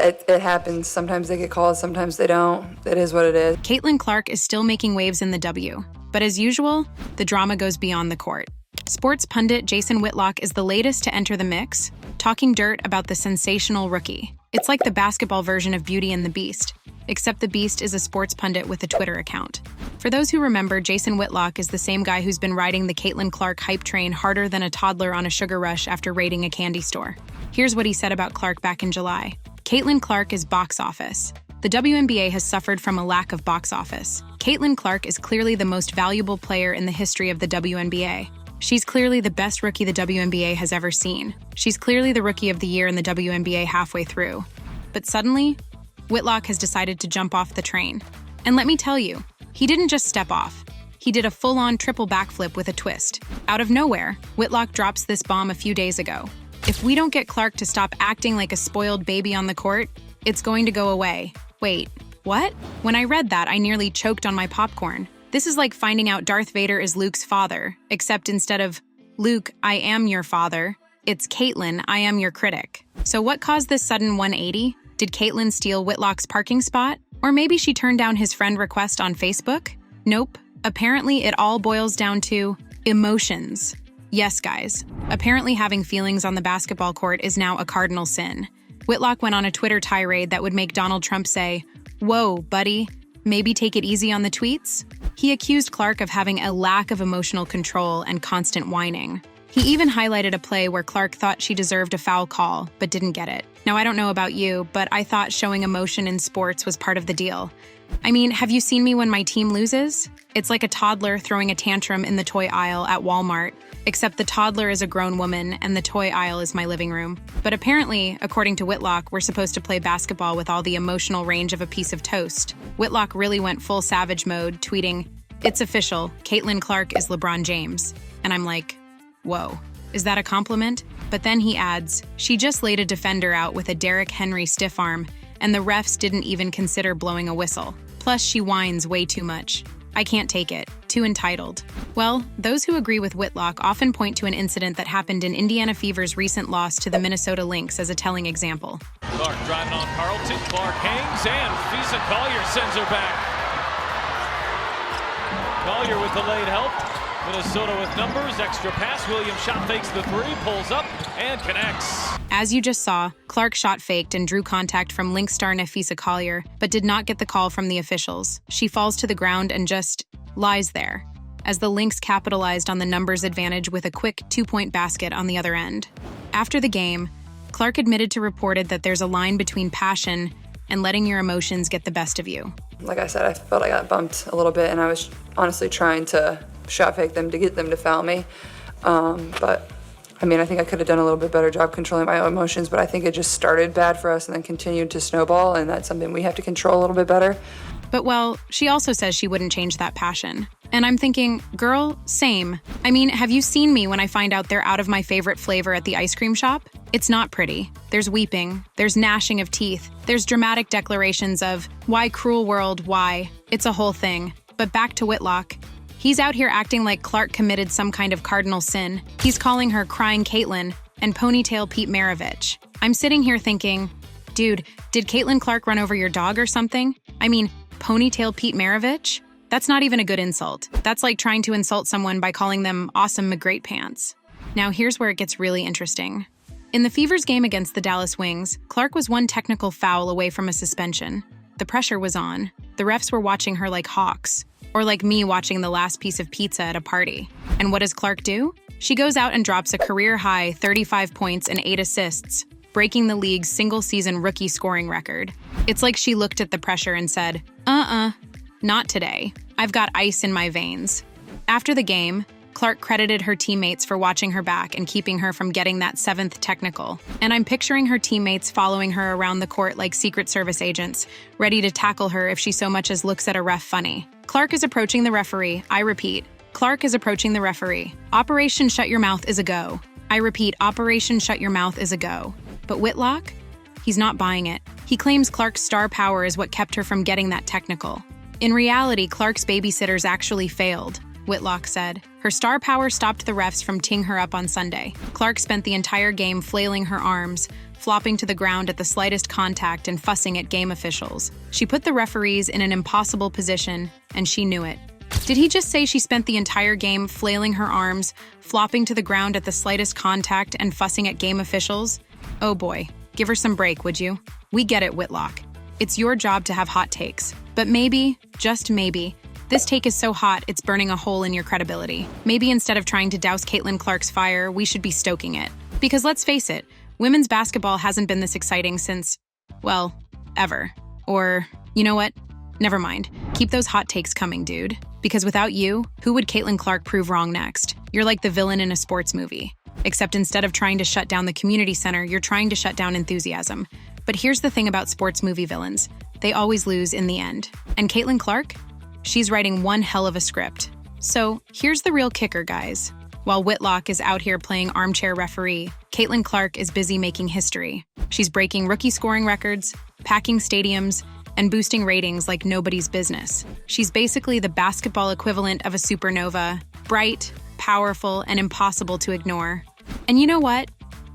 It happens. Sometimes they get called, sometimes they don't. It is what it is. Caitlin Clark is still making waves in the W, but as usual, the drama goes beyond the court. Sports pundit Jason Whitlock is the latest to enter the mix, talking dirt about the sensational rookie. It's like the basketball version of Beauty and the Beast, except the Beast is a sports pundit with a Twitter account. For those who remember, Jason Whitlock is the same guy who's been riding the Caitlin Clark hype train harder than a toddler on a sugar rush after raiding a candy store. Here's what he said about Clark back in July. Caitlin Clark is box office. The WNBA has suffered from a lack of box office. Caitlin Clark is clearly the most valuable player in the history of the WNBA. She's clearly the best rookie the WNBA has ever seen. She's clearly the rookie of the year in the WNBA halfway through. But suddenly, Whitlock has decided to jump off the train. And let me tell you, he didn't just step off. He did a full-on triple backflip with a twist. Out of nowhere, Whitlock drops this bomb a few days ago. If we don't get Clark to stop acting like a spoiled baby on the court, it's going to go away. Wait, what? When I read that, I nearly choked on my popcorn. This is like finding out Darth Vader is Luke's father, except instead of, Luke, I am your father, it's Caitlin, I am your critic. So what caused this sudden 180? Did Caitlin steal Whitlock's parking spot? Or maybe she turned down his friend request on Facebook? Nope. Apparently, it all boils down to emotions. Yes, guys. Apparently having feelings on the basketball court is now a cardinal sin. Whitlock went on a Twitter tirade that would make Donald Trump say, "Whoa, buddy, maybe take it easy on the tweets?" He accused Clark of having a lack of emotional control and constant whining. He even highlighted a play where Clark thought she deserved a foul call, but didn't get it. Now, I don't know about you, but I thought showing emotion in sports was part of the deal. I mean, have you seen me when my team loses? It's like a toddler throwing a tantrum in the toy aisle at Walmart, except the toddler is a grown woman and the toy aisle is my living room. But apparently, according to Whitlock, we're supposed to play basketball with all the emotional range of a piece of toast. Whitlock really went full savage mode, tweeting, "It's official, Caitlin Clark is LeBron James." And I'm like, whoa, is that a compliment? But then he adds, "She just laid a defender out with a Derrick Henry stiff arm, and the refs didn't even consider blowing a whistle. Plus, she whines way too much. I can't take it. Too entitled." Well, those who agree with Whitlock often point to an incident that happened in Indiana Fever's recent loss to the Minnesota Lynx as a telling example. Clark driving on Carlton. Clark hangs, and Fisa Collier sends her back. Collier with the late help. Minnesota with numbers. Extra pass. Williams shot fakes the three, pulls up, and connects. As you just saw, Clark shot faked and drew contact from Lynx star Nafisa Collier, but did not get the call from the officials. She falls to the ground and just lies there, as the Lynx capitalized on the numbers advantage with a quick two-point basket on the other end. After the game, Clark admitted to reported that there's a line between passion and letting your emotions get the best of you. Like I said, I felt I got bumped a little bit, and I was honestly trying to shot fake them to get them to foul me. But I mean, I think I could have done a little bit better job controlling my emotions, but I think it just started bad for us and then continued to snowball, and that's something we have to control a little bit better. But well, she also says she wouldn't change that passion. And I'm thinking, girl, same. I mean, have you seen me when I find out they're out of my favorite flavor at the ice cream shop? It's not pretty. There's weeping. There's gnashing of teeth. There's dramatic declarations of, "Why, cruel world, why?" It's a whole thing. But back to Whitlock. He's out here acting like Clark committed some kind of cardinal sin. He's calling her Crying Caitlin and Ponytail Pete Maravich. I'm sitting here thinking, dude, did Caitlin Clark run over your dog or something? I mean, Ponytail Pete Maravich? That's not even a good insult. That's like trying to insult someone by calling them Awesome McGreat Pants. Now here's where it gets really interesting. In the Fever's game against the Dallas Wings, Clark was one technical foul away from a suspension. The pressure was on. The refs were watching her like hawks. Or like me watching the last piece of pizza at a party. And what does Clark do? She goes out and drops a career-high 35 points and 8 assists, breaking the league's single-season rookie scoring record. It's like she looked at the pressure and said, not today. I've got ice in my veins. After the game, Clark credited her teammates for watching her back and keeping her from getting that 7th technical. And I'm picturing her teammates following her around the court like Secret Service agents, ready to tackle her if she so much as looks at a ref funny. Clark is approaching the referee. I repeat, Clark is approaching the referee. Operation Shut Your Mouth is a go. I repeat, Operation Shut Your Mouth is a go. But Whitlock? He's not buying it. He claims Clark's star power is what kept her from getting that technical. In reality, Clark's babysitters actually failed. Whitlock said. Her star power stopped the refs from teeing her up on Sunday. Clark spent the entire game flailing her arms, flopping to the ground at the slightest contact and fussing at game officials. She put the referees in an impossible position, and she knew it. Did he just say she spent the entire game flailing her arms, flopping to the ground at the slightest contact and fussing at game officials? Oh boy, give her some break, would you? We get it, Whitlock. It's your job to have hot takes. But maybe, just maybe, this take is so hot it's burning a hole in your credibility. Maybe instead of trying to douse Caitlin Clark's fire, we should be stoking it. Because let's face it, women's basketball hasn't been this exciting since, well, ever. Or, you know what? Never mind. Keep those hot takes coming, dude. Because without you, who would Caitlin Clark prove wrong next? You're like the villain in a sports movie. Except instead of trying to shut down the community center, you're trying to shut down enthusiasm. But here's the thing about sports movie villains. They always lose in the end. And Caitlin Clark? She's writing one hell of a script. So here's the real kicker, guys. While Whitlock is out here playing armchair referee, Caitlin Clark is busy making history. She's breaking rookie scoring records, packing stadiums, and boosting ratings like nobody's business. She's basically the basketball equivalent of a supernova, bright, powerful, and impossible to ignore. And you know what?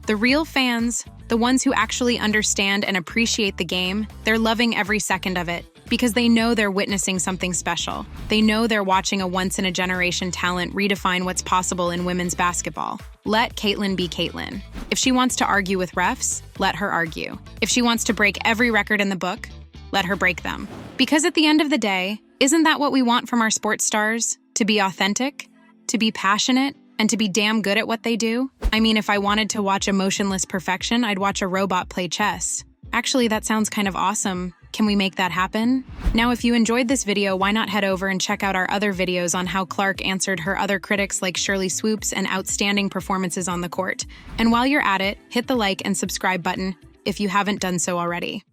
The real fans, the ones who actually understand and appreciate the game, they're loving every second of it because they know they're witnessing something special. They know they're watching a once-in-a-generation talent redefine what's possible in women's basketball. Let Caitlin be Caitlin. If she wants to argue with refs, let her argue. If she wants to break every record in the book, let her break them. Because at the end of the day, isn't that what we want from our sports stars? To be authentic, to be passionate, and to be damn good at what they do? I mean, if I wanted to watch emotionless perfection, I'd watch a robot play chess. Actually, that sounds kind of awesome. Can we make that happen? Now, if you enjoyed this video, why not head over and check out our other videos on how Clark answered her other critics like Shirley Swoops and outstanding performances on the court. And while you're at it, hit the like and subscribe button if you haven't done so already.